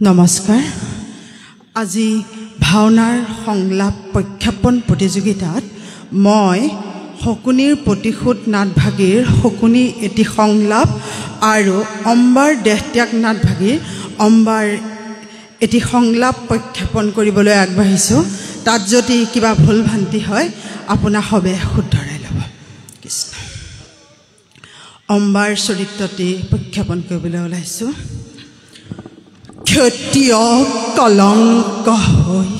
নমস্কাৰ। আজি ভাওনাৰ সংলাপ প্ৰক্ষেপণ প্ৰতিযোগিতাত মই শকুনিৰ প্ৰতিশোধ নাটভাগীৰ শকুনি এটি সংলাপ আৰু অম্বাৰ দেহত্যাগ নাটভাগীৰ অম্বাৰ এটি সংলাপ প্ৰক্ষেপণ কৰিবলৈ আগবাঢ়িছোঁ। তাত যদি কিবা ভুল ভ্ৰান্তি হয় আপোনাৰ সবে শুধৰাই ল'ব। কৃষ্ণ। অম্বাৰ চৰিত্ৰটি প্ৰক্ষেপণ কৰিবলৈ ওলাইছোঁ। ক্ষতীয় কলংক হৈ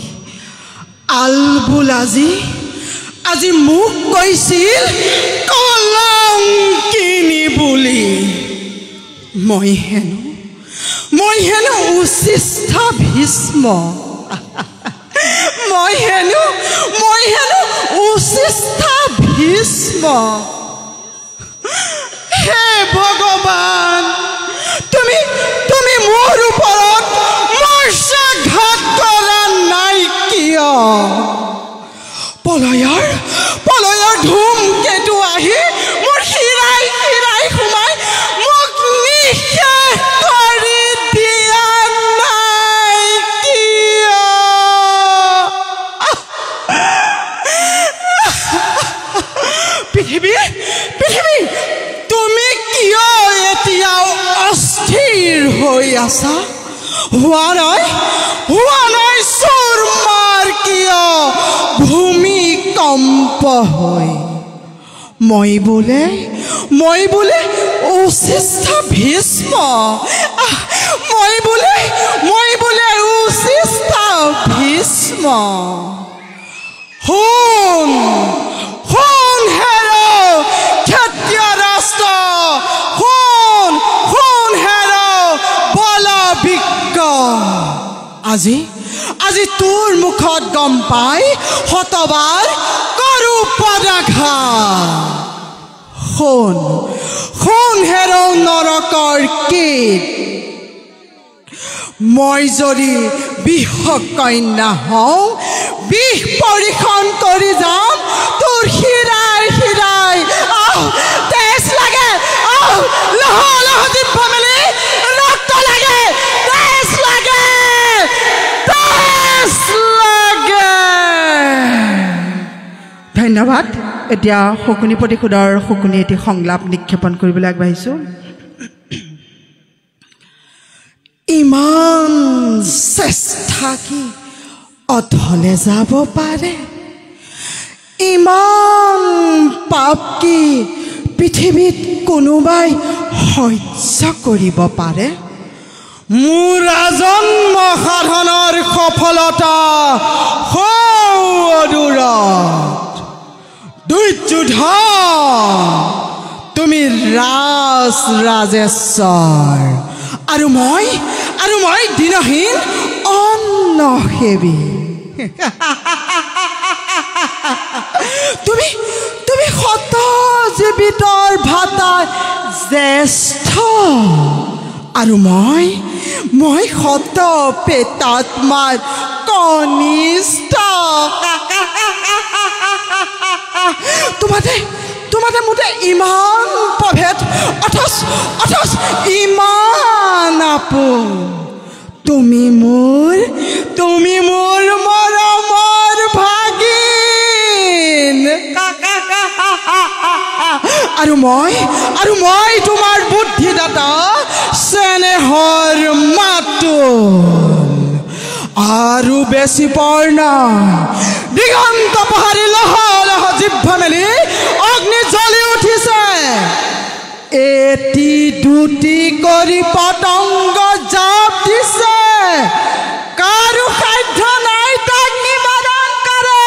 আলবুল আজি মোক কৈছিল কলংকিনী বুলি। মই হেনো উচিষ্ঠ ভীষ্ম। মই হেনো উচিষ্ঠ ভীষ্ম। হে ভগৱান, তুমি মোৰ ওপৰত মৰ্যাঘাত কৰা নাই কিয়? পলয়ৰ ধুমকেতু আহি মোৰ শিৰাই সোমাই মোক নিশেষ কৰি দিয়া নাই কিয়? পৃথিৱী তুমি কিয় এতিয়াও অস্থিৰ হৈ আছা? হোৱা নাই চুৰমাৰ কিয় ভূমিকম্প হৈ? মই বোলে উচিষ্ঠ ভীষ্ম। মই বোলে উচিষ্ঠ ভীষ্ম। শুন হেৰ ক্ষত্ৰিয় ৰাষ্ট্ৰ, শুন হেৰ বলবিজ্ঞ। আজি তোৰ মুখত গম পাই শতবাৰ কৰো পদাঘাত। শুন হেৰ নৰকৰ কীট, মই যদি বিষকন্যা হওঁ বিষ পৰীক্ষণ কৰি যাম তোৰ শিৰাই তেজ লাগে। লহ জিভ মেলি ৰক্ত লাগে, তেজ লাগে। ধন্যবাদ। এতিয়া শকুনি প্ৰতিশোধৰ শকুনি এটি সংলাপ নিক্ষেপণ কৰিবলৈ আগবাঢ়িছোঁ। ইমান চেষ্টা কি অথলে যাব পাৰে? ইমান পাপ কি পৃথিৱীত কোনোবাই সহ্য কৰিব পাৰে? মোৰ আজন্ম সাধনৰ সফলতা অদূৰত। দুৰ্যোধন তুমি ৰাজেশ্বৰ আৰু মই দিনহীন অন্নসেৱী। তুমি শত জীৱিতৰ ভাতাৰ জ্যেষ্ঠ আৰু মই শত প্ৰেতাত্মাৰ কনিষ্ঠ। তোমাতে মোতে ইমান প্ৰভেদ অথচ ইমান আপোন। তুমি মোৰ মৰমৰ ভাগিন আৰু মই তোমাৰ বুদ্ধিদাতা চেনেহৰ মাতুল। আৰু বেছি পৰ নাই, দিগন্ত পাহাৰী লহ জিভ মেলি অগ্নি জ্বলি উঠিছে। এটি দুটি কৰি পতংগ জাপ দিছে। কাৰো সাধ্য নাই তাক নিবাৰণ কৰে,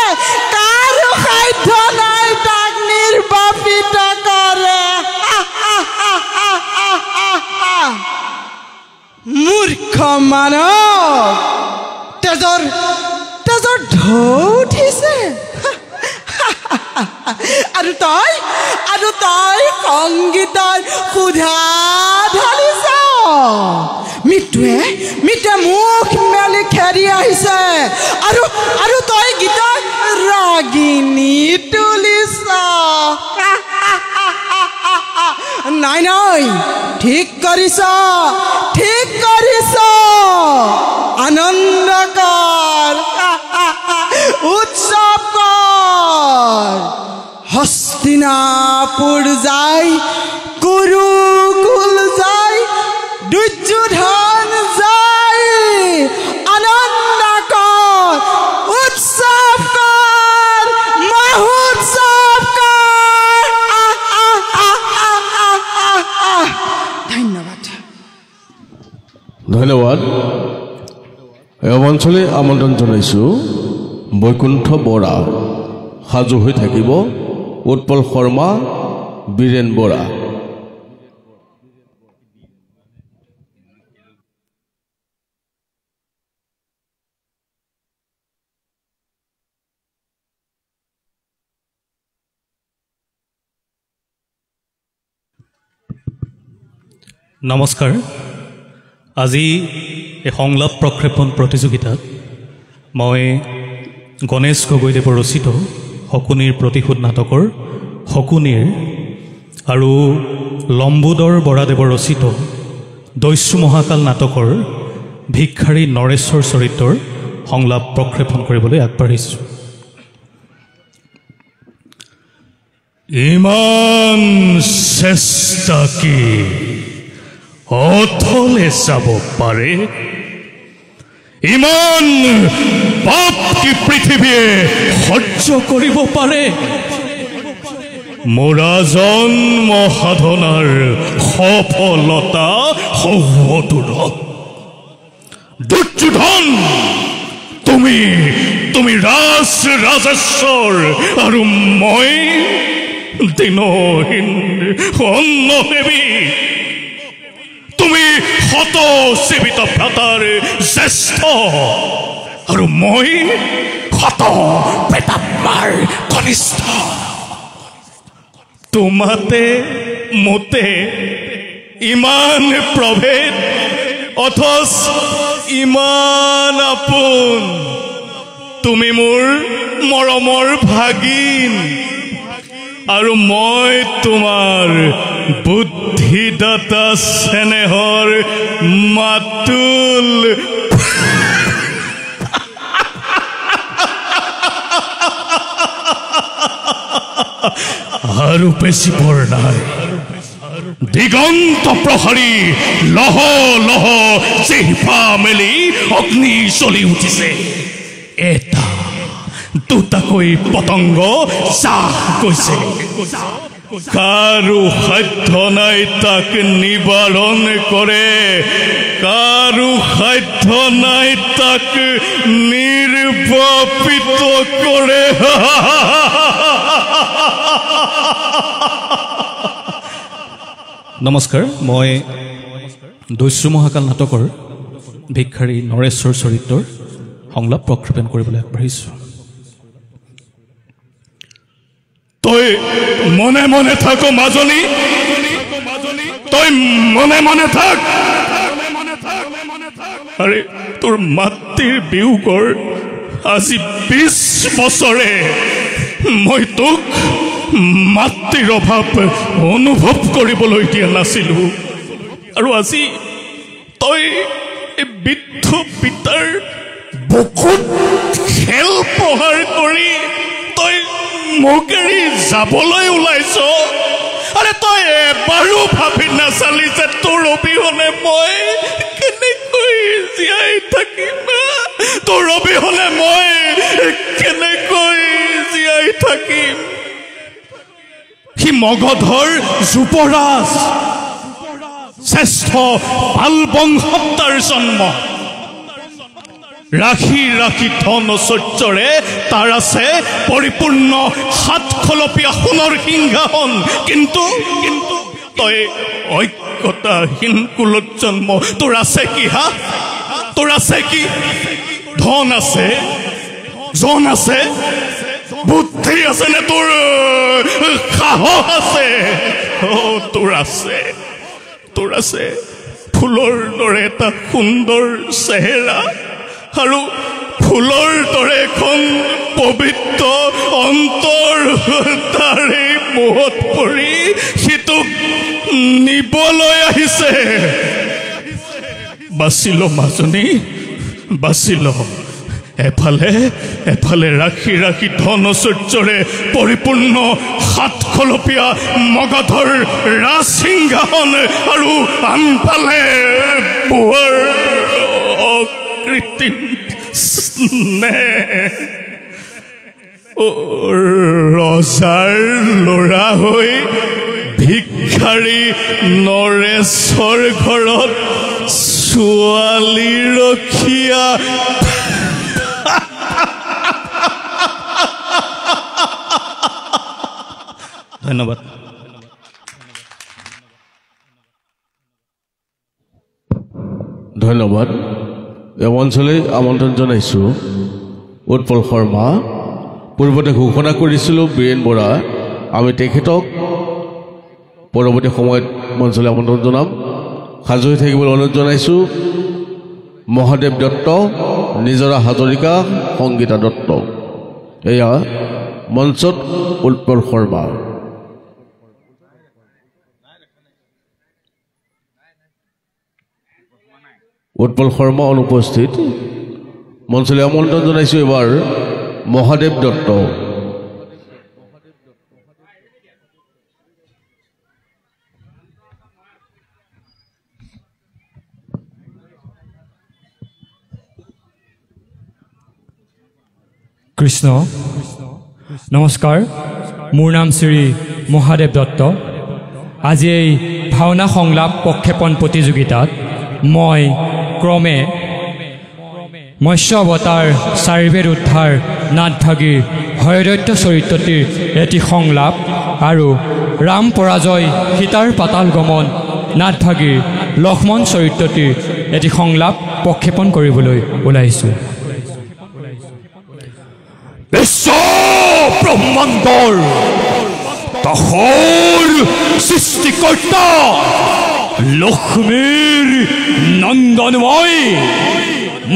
কাৰো সাধ্য নাই তাক নিৰ্বাপিত কৰে। মূৰ্খ মানৱ, তেজৰ ঢৌ উঠিছে। আৰু তই সংগীতৰ সুধা ঢালিছ। মৃত্যুৱে মুখ মেলি খেদি আহিছে আৰু তই গীতৰ ৰাগিনী তুলিছ। নাই ঠিক কৰিছ। ধন্যবাদ। এই অঞ্চলে আমন্ত্ৰণ জনাইছোঁ বৈকুণ্ঠ বৰা, সাজু হৈ থাকিব উৎপল শৰ্মা, বীৰেন বৰা। নমস্কাৰ। আজি এই সংলাপ প্ৰক্ষেপণ প্ৰতিযোগিতাত মই গণেশ গগৈদেৱৰ ৰচিত শকুনিৰ প্ৰতিশোধ নাটকৰ শকুনিৰ আৰু লম্বোদৰ বৰাদেৱৰ ৰচিত দস্যু মহাকাল নাটকৰ ভিক্ষাৰী নৰেশ্বৰ চৰিত্ৰৰ সংলাপ প্ৰক্ষেপণ কৰিবলৈ আগবাঢ়িছোঁ। ইমান চেষ্টা কি অথলে যাব পাৰে? ইমান পাপ কি পৃথিৱীয়ে সহ্য কৰিব পাৰে? মোৰা জন্ম সাধনাৰ সফলতা সহদূৰ। দুৰ্যোধন, তুমি ৰাজেশ্বৰ আৰু মই দিনহীন অন্নসেৱী। তুমি শত জীৱিত ভ্ৰাতাৰ জ্যেষ্ঠ আৰু মই শত প্ৰেতাত্মাৰ কনিষ্ঠ। তোমাতে মোতে ইমান প্ৰভেদ, অথচ ইমান আপোন। তুমি মোৰ মৰমৰ ভাগিন আৰু মই তোমাৰ বুদ্ধিদাতা স্নেহৰ মাতুল। আৰু বেছি পৰ নাই। দিগন্ত প্ৰহৰী লহ লহ জিহ্বা মেলি অগ্নি জ্বলি উঠিছে। এটা দুটাকৈ পতংগ চাহ গৈছে। কাৰো সাধ্য নাই তাক নিবাৰণ কৰে, কাৰো সাধ্য নাই তাক নিৰ্বাপিত কৰে। নমস্কাৰ। মই দস্যু মহাকাল নাটকৰ ভিক্ষাৰী নৰেশ্বৰ চৰিত্ৰৰ সংলাপ প্ৰক্ষেপণ কৰিবলৈ আগবাঢ়িছোঁ। তই মনে মনে থাক মাজনী, তই মনে মনে থাক। আৰে তোৰ মাতৃৰ বিয়োগৰ আজি 20 বছৰে মই তোক মাতৃৰ অভাৱ অনুভৱ কৰিবলৈ দিয়া নাছিলোঁ। আৰু আজি তই এই বৃদ্ধ পিতাৰ বুকুত খেল প্ৰহাৰ কৰি তই মোক এৰি যাবলৈ ওলাইছ। আৰে তই এবাৰো ভাবি নাচালি যে তোৰ অবিহনে মই কেনেকৈ জীয়াই থাকিম? তোৰ অবিহনে মই কেনেকৈ জীয়াই থাকিম? সি মগধৰ যুৱৰাজ, শ্ৰেষ্ঠ পাল বংশত তাৰ জন্ম। ৰাখি ৰাখি ধন ঐশ্বৰ্যৰে তাৰ আছে পৰিপূৰ্ণ 7 খলপীয়া সোণৰ সিংহাসন। কিন্তু তই ঐক্যতাহীন কুলত জন্ম। তোৰ আছে কি? তোৰ আছে কি? ধন আছে, জন আছে, বুদ্ধি আছে নে তোৰ সাহস আছে? তোৰ আছে ফুলৰ দৰে এটা সুন্দৰ চেহেৰা আৰু ফুলৰ দৰে এখন পবিত্ৰ অন্তৰ। তাৰে মোহত পৰি সিটোক নিবলৈ আহিছে। বাচিল মাজনী, বাচিল। এফালে ৰাখি ৰাখি ধন ঐশ্বৰ্যৰে পৰিপূৰ্ণ 7 খলপীয়া মগধৰ ৰাজসিংহাসন আৰু আনফালে বুঢ়াৰ অকৃত্ৰিম স্নেহ। ৰজাৰ ল'ৰা হৈ ভিক্ষাৰী নৰেশ্বৰ ঘৰত ছোৱালী ৰখীয়া ধন্যবাদ ধন্যবাদ এই অঞ্চলে আমন্ত্ৰণ জনাইছোঁ উৎপল শৰ্মা পূৰ্বতে ঘোষণা কৰিছিলোঁ বীৰেন বৰা আমি তেখেতক পৰৱৰ্তী সময়ত মঞ্চলৈ আমন্ত্ৰণ জনাম সাজু হৈ থাকিবলৈ অনুৰোধ জনাইছোঁ মহাদেৱ দত্ত নিজৰা হাজৰিকা সংগীতা দত্ত এয়া মঞ্চত উৎপল শৰ্মা উৎপল শৰ্মা অনুপস্থিত মঞ্চলৈ আমন্ত্ৰণ জনাইছোঁ এবাৰ মহাদেৱ দত্ত কৃষ্ণ নমস্কাৰ মোৰ নাম শ্ৰী মহাদেৱ দত্ত আজি এই ভাওনা সংলাপ প্ৰক্ষেপণ প্ৰতিযোগিতাত মই ক্ৰমে মৎস্য অৱতাৰ চাৰিবেদ উদ্ধাৰ নাটভাগীৰ হয়দত্ত চৰিত্ৰটিৰ এটি সংলাপ আৰু ৰাম পৰাজয় সীতাৰ পাতাল গমন নাটভাগীৰ লক্ষ্মণ চৰিত্ৰটিৰ এটি সংলাপ প্ৰক্ষেপণ কৰিবলৈ ওলাইছোঁ বিশ্ব ব্ৰহ্মাণ্ডৰ তহৰ সৃষ্টিকৰ্তা লক্ষ্মীৰ নন্দনময়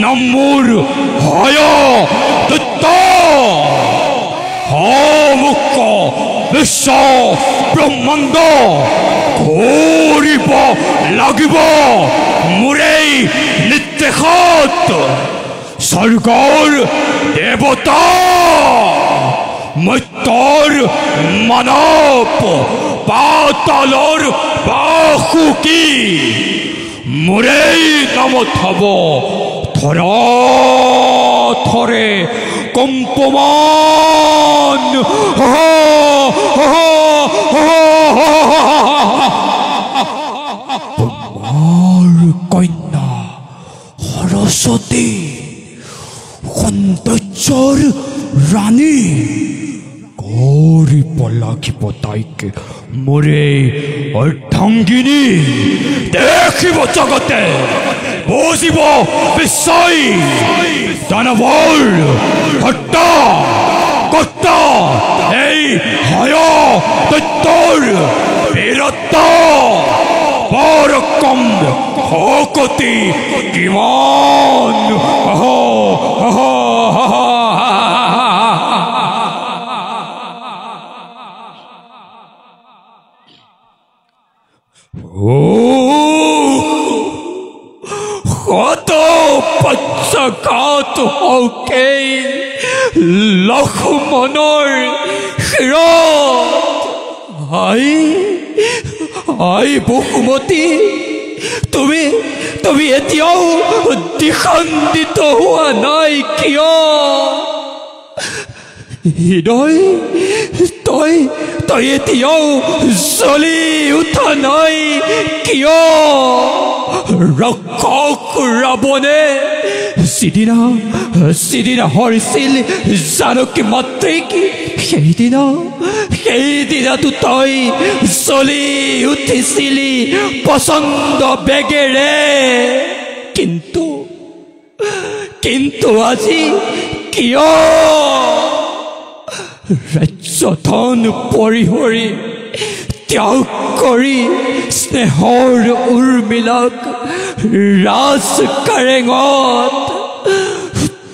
নাম মোৰ হয় দত্ত সমুখ বিশ্ব ব্ৰহ্মাণ্ড কৰিব লাগিব মোৰেই নিৰ্দেশত স্বৰ্গৰ দেৱতা মৰ্ত্যৰ মানৱ পাতালৰ বাসুকী মোৰেই নামত হ'ব থৰা থৰে কম্পমান তোমাৰ কন্যা সৰস্বতী সৌন্দৰ্যৰ ৰাণী কৰিব লাগিব তাইকে মোৰে অৰ্ধাংগিনী দেখিব জগতে বুজিব বিশ্বই দানৱৰ হত্যা কৰ্তা এই হয় দত্তৰ বীৰত্ব পৰকম শকতি কিমান কত পঞ্চঘাত হকে লক্ষ্মণৰ শিৰত আই বহুমতী তুমি এতিয়াও দিশান্বিত হোৱা নাই কিয় হৃদয় তই এতিয়াও জ্বলি উঠা নাই কিয় ৰক্ষক ৰাৱণে সিদিনা হৰিছিল জানকী মাতৃক সেইদিনাতো তই জ্বলি উঠিছিলি পচন্দ বেগেৰে কিন্তু আজি কিয় ৰাজ্যধন পৰিহৰি ত্যাগ কৰি স্নেহৰ উৰ্মিলাক ৰাজ কাৰেঙত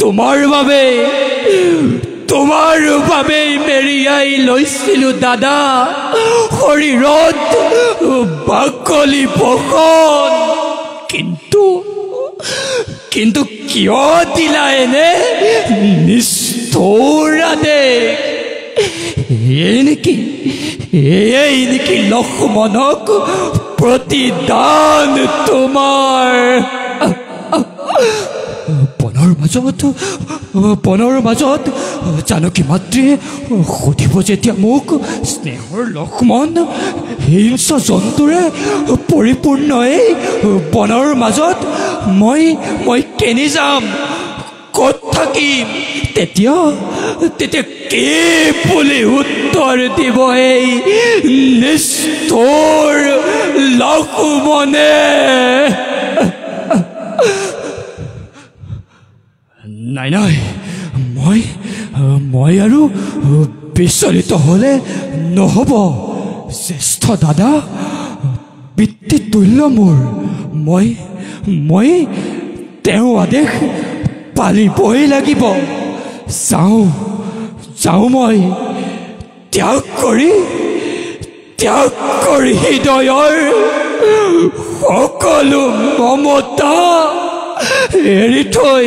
তোমাৰ বাবে মেৰিয়াই লৈছিলো দাদা শৰীৰত বাকলি বসন কিন্তু কিয় দিলা এনে নিষ্ঠুৰা দেশ এই নেকি লক্ষ্মণক প্ৰতিদান তোমাৰ বনৰ বনৰ মাজত জানকী মাতৃয়ে সুধিব যেতিয়া মোক স্নেহৰ লক্ষ্মণ হিংস জন্তুৰে পৰিপূৰ্ণ এই বনৰ মাজত মই কেনি যাম ক'ত থাকিম তেতিয়া কি বুলি উত্তৰ দিব এই নিষ্ঠুৰ লক্ষ্মণে নাই মই আৰু বিচলিত হ'লে নহ'ব জ্যেষ্ঠ দাদা পিতৃতুল্য মোৰ মই তেওঁৰ আদেশ পালিবই লাগিব যাওঁ মই ত্যাগ কৰি হৃদয়ৰ সকলো মমতা এৰি থৈ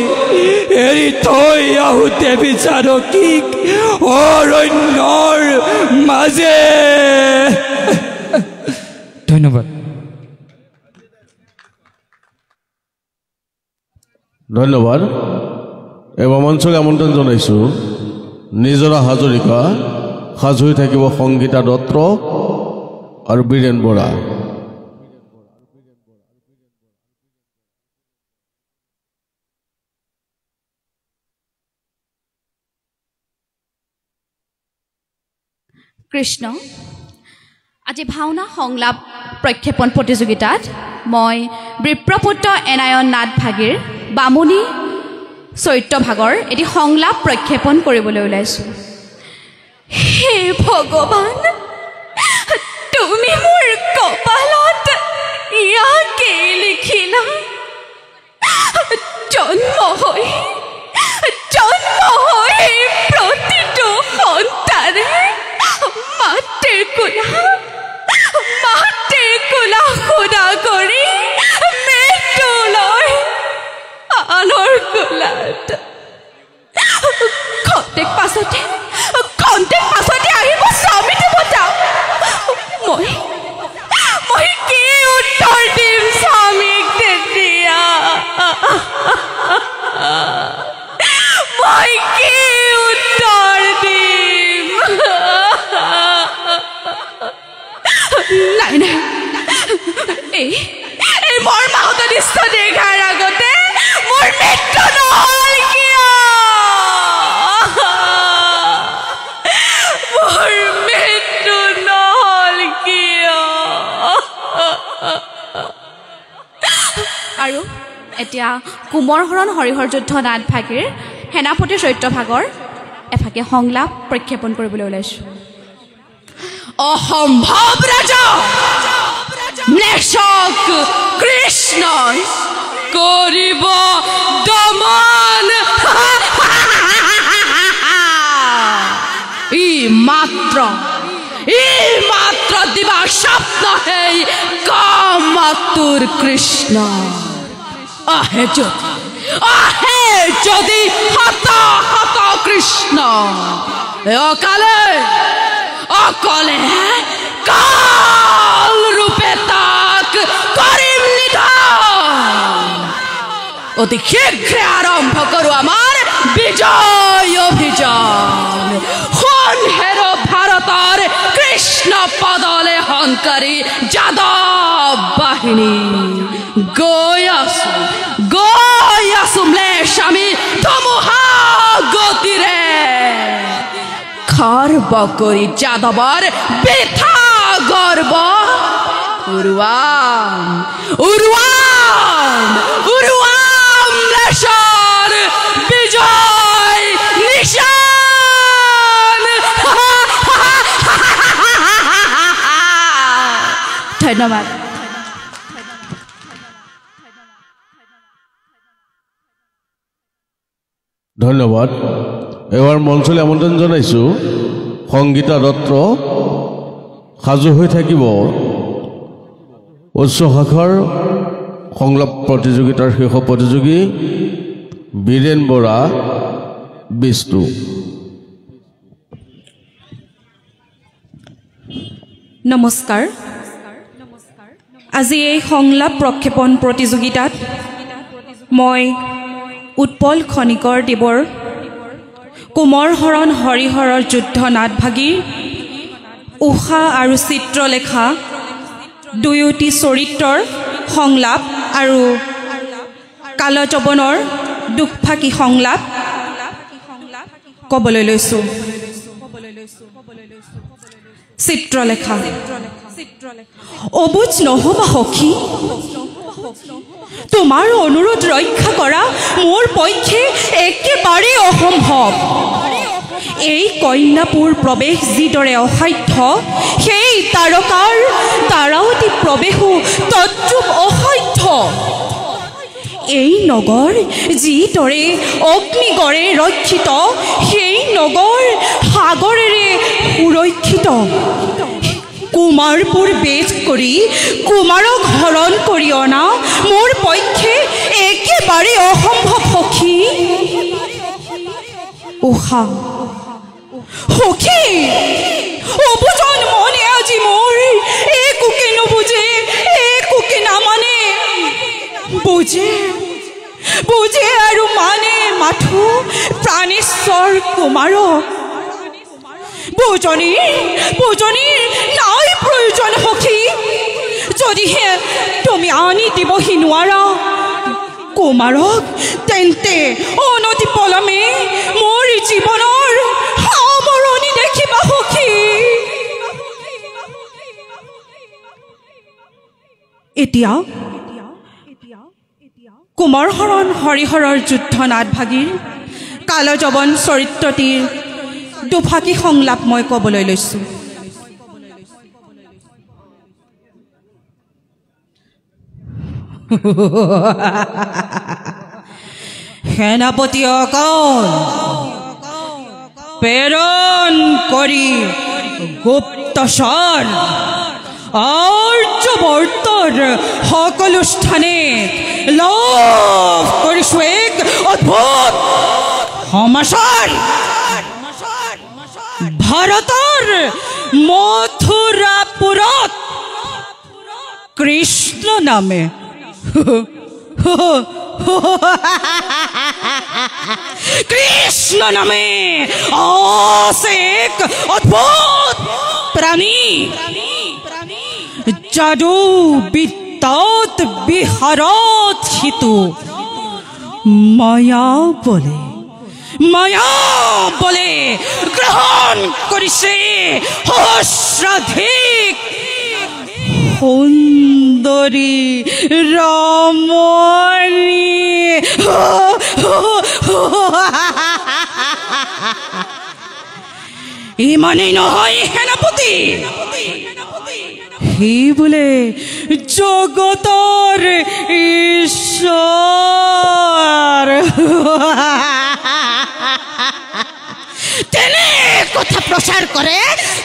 আহোঁতে বিচাৰকীক অৰণ্যৰ মাজে ধন্যবাদ এবাৰ মঞ্চলৈ আমন্ত্ৰণ জনাইছোঁ নিজৰা হাজৰিকা সাজ হৈ থাকিব সংগীতা দত্ত আৰু বীৰেন বৰা কৃষ্ণ আজি ভাওনা সংলাপ প্ৰক্ষেপণ প্ৰতিযোগিতাত মই বিপ্ৰপুত্ৰ এনায়ন নাথ ভাগীৰ বামুণী চৰিত্ৰ ভাগৰ এটি সংলাপ প্ৰক্ষেপণ কৰিবলৈ ওলাইছোঁ হে ভগৱান তুমি মোৰ কপালত ইয়াকে লিখিলা জন্ম হৈ প্ৰতিটো সন্তানে মাতৃৰ কোলা সুদা কৰি মৃত্যু লয় আনৰ কোলাত খন্তেক পাছতে আহিব স্বামীটো বজাও মই কি উত্তৰ দিম স্বামীক তেতিয়া মই কি উত্তৰ দিম নাই এই মৰ্মাহত দৃশ্য দেখাৰ আগতে মোৰ মৃত্যু নহ'ল কিয় আৰু এতিয়া কুমৰ হৰণ হৰিহৰ যুদ্ধ নাথ ভাগীৰ সেনাপতিৰ চৰিত্ৰ ভাগৰ এফাকে সংলাপ প্ৰক্ষেপণ কৰিবলৈ ওলাইছোঁ অসম্ভৱ ৰাজা ম্লেচ্ছক কৃষ্ণ কৰিব দমন ই মাত্ৰ দিবা স্বপ্ন হেই কামাতুৰ কৃষ্ণ আহে যদি হত কৃষ্ণ অকলে কাল ৰূপে তাক কৰিম নিধন অতি শীঘ্ৰে আৰম্ভ কৰোঁ আমাৰ বিজয় অভিযান সোণহেৰ ভাৰতৰ কৃষ্ণ পদলে হংকাৰী যাদৱ বাহিনী গৈ আছো ম্লেচ্ছ আমি ধুমুহা গতিৰে খৰ্ব কৰি যাদৱৰ বৃথা গৰ্ব উৰুৱাম ম্লেচ্ছৰ বিজয় নিশান ধন্যবাদ এবাৰ মঞ্চলৈ আমন্ত্ৰণ জনাইছোঁ সংগীতা দত্ত সাজু হৈ থাকিব উচ্চ শাখাৰ সংলাপ প্ৰতিযোগিতাৰ শীৰ্ষ প্ৰতিযোগী বীৰেন বৰা বিষ্ণু নমস্কাৰ আজি এই সংলাপ প্ৰক্ষেপণ প্ৰতিযোগিতাত মই উৎপল খনিকৰ দেৱৰ কোমৰ হৰণ হৰিহৰৰ যুদ্ধ নাটভাগী উষা আৰু চিত্ৰলেখা দুয়োটি চৰিত্ৰৰ সংলাপ আৰু কালযবনৰ দুখফাকি সংলাপ ক'বলৈ লৈছোঁ। চিত্ৰলেখা। অবুজ নহবা সখী, তোমাৰ অনুৰোধ ৰক্ষা কৰা মোৰ পক্ষে একেবাৰে অসম্ভৱ। এই কন্যাপুৰ প্ৰৱেশ যিদৰে অসাধ্য, সেই তাৰকাৰ তাৰাৱতী প্ৰৱেশো তদ্ৰূপ অসাধ্য। এই নগৰ যিদৰে অগ্নিগড়ে ৰক্ষিত, সেই নগৰ সাগৰেৰে সুৰক্ষিত। কুমাৰপুৰ বেজ কৰি কুমাৰক হৰণ কৰি অনা মোৰ পক্ষে একেবাৰে অসম্ভৱ সখী। উষা। সখী, অবুজন মনে আজি মোৰ একোকে নুবুজে, একোকে নামানে। বুজে আৰু মানে মাথো প্ৰাণেশ্বৰ কুমাৰক। বুজনিৰ নাই প্ৰয়োজন সখী, যদিহে তুমি আনি দিবহি নোৱাৰা কুমাৰক, তেন্তে অনতি পলমে মোৰ জীৱনৰ সামৰণি দেখিবা সখী। এতিয়া কুমৰ হৰণ হৰিহৰৰ যুদ্ধ নাটভাগীৰ কালযবন চৰিত্ৰটিৰ দুফাকি সংলাপ মই ক'বলৈ লৈছোঁ। সেনাপতিসকল প্ৰেৰণ কৰি গুপ্তচৰ আৰ্যবৰ্তৰ সকলো স্থানে লাভ কৰিছোঁ এক অদ্ভুত সমাচাৰ। ভাৰতৰ মথুৰাপুৰত কৃষ্ণ নামে আছে এক অদ্ভুত প্ৰাণী, যাদু বিদ্যাত বিহাৰত সিটো মায়া বলে গ্ৰহণ কৰিছে সহস্ৰাধিক সুন্দৰী ৰমণী। ইমানেই নহয় সেনাপতি, সি বোলে জগতৰ ঈশ্বৰ। তেনে কথা প্ৰচাৰ কৰে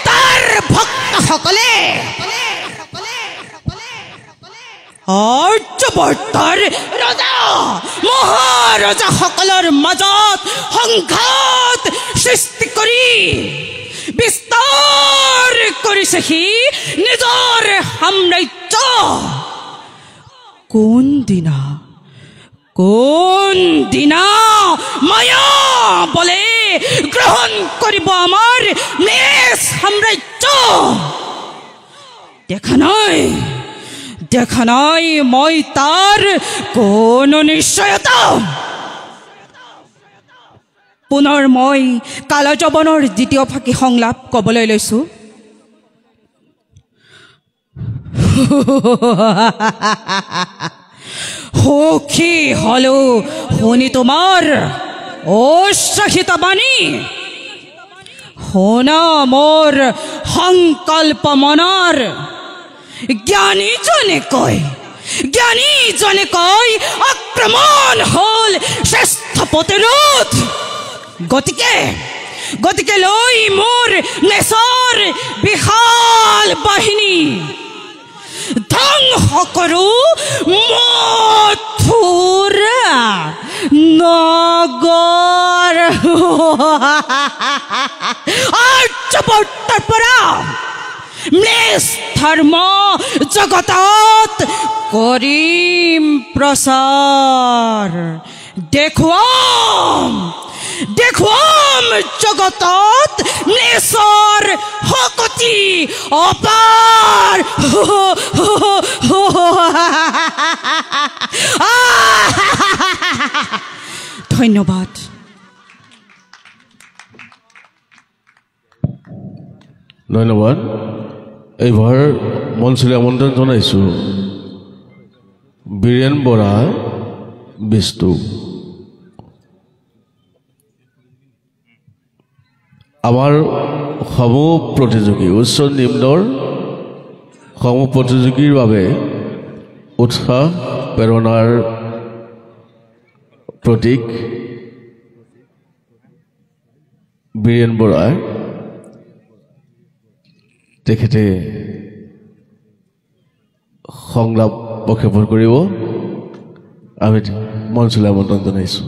তাৰ ভক্তসকলে। আৰ্যবৰ্তৰ ৰজা মহাৰজাসকলৰ মাজত সংঘাত সৃষ্টি কৰি বিস্তাৰ কৰিছে সি নিজৰ সাম্ৰাজ্য। কোন দিনা মায়া বলে গ্ৰহণ কৰিব আমাৰ নিজ সাম্ৰাজ্য। দেখা নাই মই তাৰ কোনো নিশ্চয়তা। পুনৰ মই কালযবনৰ দ্বিতীয় ফাকি সংলাপ ক'বলৈ লৈছোঁ। সখী হলো শুনি তোমাৰ অশ্বাসিত বাণী, শুনা মোৰ সংকল্প মনৰ। জ্ঞানীজনে কয় আক্ৰমণ হ'ল শ্ৰেষ্ঠ প্ৰতিৰোধ। গতিকে লৈ মোৰ নেচৰ বিশাল বাহিনী ধ্বংস কৰোঁ মথুৰা নগৰ। আৰ্যবৰ্তৰ পৰা ম্লেচ্ছ ধৰ্ম জগতত কৰিম প্ৰচাৰ। দেখুৱাম জগতত নিজৰ শক্তি অপাৰ ধন্যবাদ। ধন্যবাদ। এইবাৰ মঞ্চলৈ আমন্ত্ৰণ জনাইছোঁ বীৰেন বৰা বিষ্টু। আমাৰ সমূহ প্ৰতিযোগী উচ্চ নিম্নৰ সমূহ প্ৰতিযোগীৰ বাবে উৎসাহ প্ৰেৰণাৰ প্ৰতীক বীৰেন বৰা তেখেতে সংলাপ প্ৰক্ষেপণ কৰিব। আমি মঞ্চলৈ আমন্ত্ৰণ জনাইছোঁ।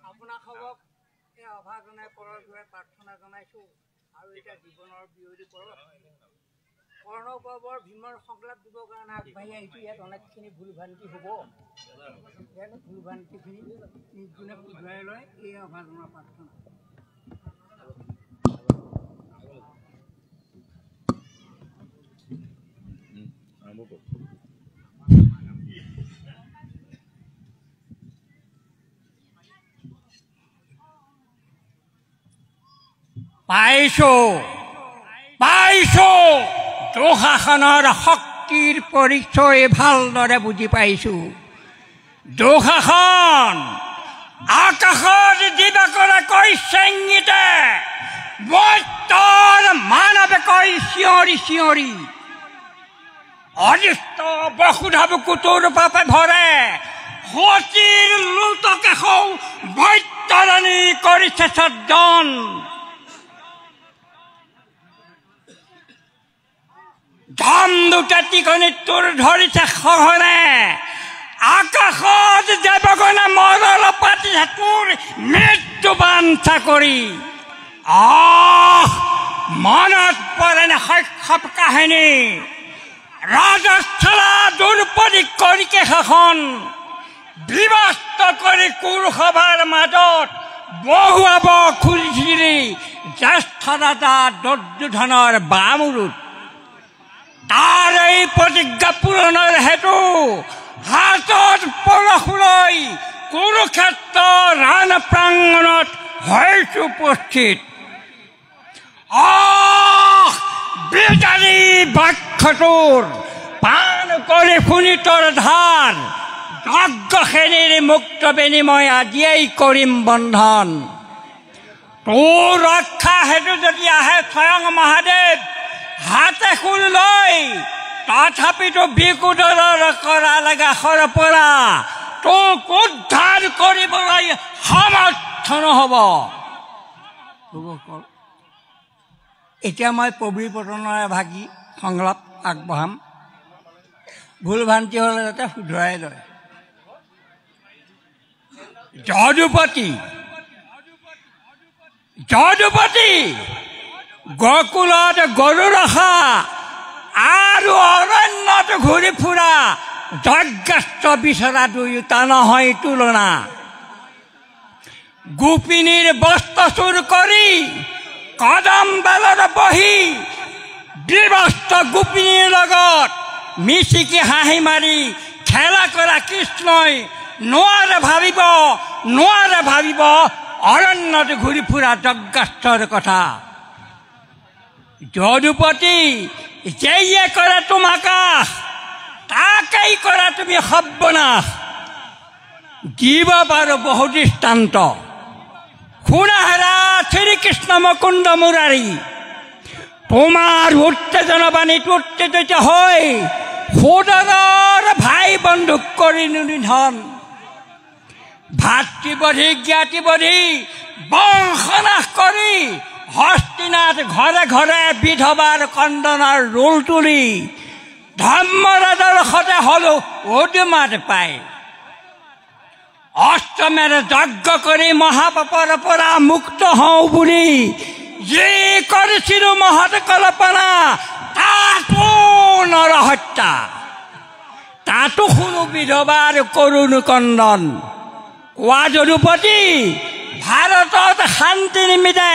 আপোনাসবক এই অভাজনে পৰজোৰে প্ৰাৰ্থনা জনাইছোঁ আৰু এতিয়া জীৱনৰ বিৰোধী কৰ্ণ পৰ্বৰ ভীমৰ সংলাপ দিবৰ কাৰণে আগবাঢ়ি আহিছোঁ। ইয়াত অনেকখিনি ভুল ভ্ৰান্তি হ'ব। ইয়াত ভুল ভ্ৰান্তিখিনি নিৰ্গুণে শুধৰাই লয় এই অভাজনৰ প্ৰাৰ্থনা। পাইছো দুঃশাসনৰ শক্তিৰ পৰিচয় ভালদৰে বুজি পাইছো। দুঃশাসন আকাশত দিবাকৰাকৈ চেঙিতে বৈতৰ মানৱকৈ চিঞৰি চিঞৰি অনিষ্ট বসুধা বুকুটোৰ পাপে ভৰে সতীৰ লুটকেশৌ বৈতৰণি কৰিছে সদন। ধম দুটা টিকনি তোৰ ধৰিছে খহৰে আকাশত দেৱগণে মৰল পাতিছে তোৰ মৃত্যু বাঞ্ছা কৰি। মনত পৰেনে শৈশৱ কাহিনী ৰাজস্থলা দুৰ্পদী কৰিকে শাসন বিভস্ত কৰি কুৰুসভাৰ মাজত বহুৱাব খুলিছিলি জ্যেষ্ঠ দাদা দুৰ্যোধনৰ বামুৰুত। তাৰ এই প্ৰতিজ্ঞা পূৰণৰ হেতু হাতত পৰশুলৈ কুৰুক্ষেত্ৰ ৰাণ প্ৰাংগণত হৈছো উপস্থিত। বিজাৰী বাক্যটোৰ পাণ কৰি শুনি তোৰ ধাৰ যজ্ঞশ্ৰেণীৰ মুক্ত বিনিময় আজিয়েই কৰিম বন্ধন। তোৰ ৰক্ষা হেতু যদি আহে স্বয়ং মহাদেৱ হাতে খোল লৈ তথাপিতো বিকুদৰৰ কৰা লাগাখৰ পৰা তোক উদ্ধাৰ কৰিবলৈ সমৰ্থ নহ'ব। এতিয়া মই পবৰি পতনৰে ভাগি সংলাপ আগবঢ়াম। ভুল ভ্ৰান্তি হ'লে যাতে শুধৰাই লয়। যদুপতি গকুলত গৰু ৰখা আৰু অৰণ্যত ঘূৰি ফুৰা যজ্ঞাস্ত্ৰ বিচৰা দুয়োটা নহয় তুলনা। গোপিনীৰ বস্ত্ৰ চুৰ কৰি কদম বেলত বহি বিবস্ত গোপিনীৰ লগত মিচিকি হাঁহি মাৰি খেলা কৰা কৃষ্ণই নোৱাৰে ভাবিব অৰণ্যত ঘূৰি ফুৰা যজ্ঞাস্ত্ৰৰ কথা। যদুপতি যেয়ে কৰে তোমাক তাকেই কৰা তুমি সৰ্বনাশ। দিব পাৰো বহু দৃষ্টান্ত শুনাহাৰা শ্ৰীকৃষ্ণ মুকুন্দ মুৰাৰী। তোমাৰ উত্তেজনাবাণীত উত্তেজিত হৈ সোদৰৰ ভাই বন্ধুক কৰি নিধন। ভাতৃবধি জ্ঞাতিবধি বংশনাশ কৰি হস্তিনাথ ঘৰে ঘৰে বিধৱাৰ কন্দনৰ ৰোল তুলি ধৰ্মৰাজৰ সতে হলো উদমাত পায়। অষ্টমেৰে যজ্ঞ কৰি মহাপাপৰ পৰা মুক্ত হওঁ বুলি যি কৰিছিলো মহৎ কল্পনা মাতো শুনো বিধৱাৰ কৰুণ কন্দন কোৱা যদুপতি ভাৰতত শান্তি নিমিত্তে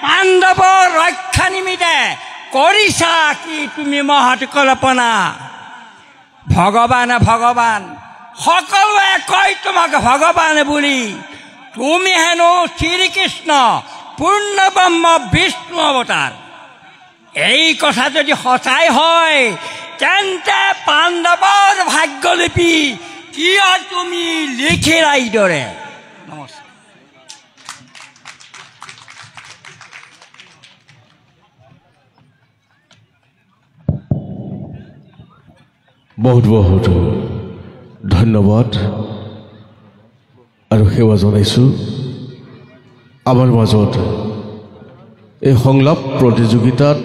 পাণ্ডৱৰ ৰক্ষা নিমিত্তে কৰিছা কি তুমি মহৎ কল্পনা ভগৱানে ভগৱান সকলোৱে কয় তোমাক ভগৱান বুলি তুমি হেনো শ্ৰীকৃষ্ণ পূৰ্ণব্ৰহ্ম বিষ্ণু অৱতাৰ এই কথা যদি সঁচাই হয় তেন্তে পাণ্ডৱৰ ভাগ্যলিপি কিয় তুমি লিখিলা এইদৰে নমস্কাৰ বহুত বহুত ধন্যবাদ আৰু সেৱা জনাইছোঁ আমাৰ মাজত এই সংলাপ প্ৰতিযোগিতাত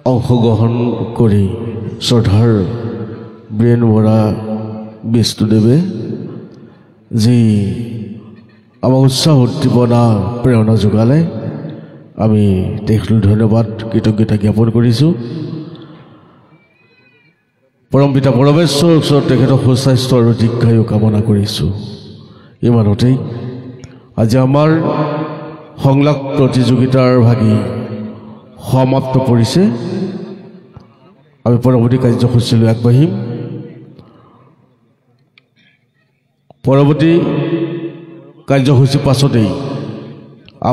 অংশগ্ৰহণ কৰি শ্ৰদ্ধাৰ বীৰেন বৰা বিষ্ণুদেৱে যি আমাক উৎসাহ উদ্দীপনা প্ৰেৰণা যোগালে আমি তেখেতলৈ ধন্যবাদ কৃতজ্ঞতা জ্ঞাপন কৰিছোঁ পৰম পিতা পৰমেশ্বৰৰ ওচৰত তেখেতৰ সুস্বাস্থ্য আৰু দীৰ্ঘায়ু কামনা কৰিছোঁ ইমানতেই আজি আমাৰ সংলাপ প্ৰতিযোগিতাৰ ভাগি সমাপ্ত পৰিছে আমি পৰৱৰ্তী কাৰ্যসূচীলৈ আগবাঢ়িম পৰৱৰ্তী কাৰ্যসূচীৰ পাছতেই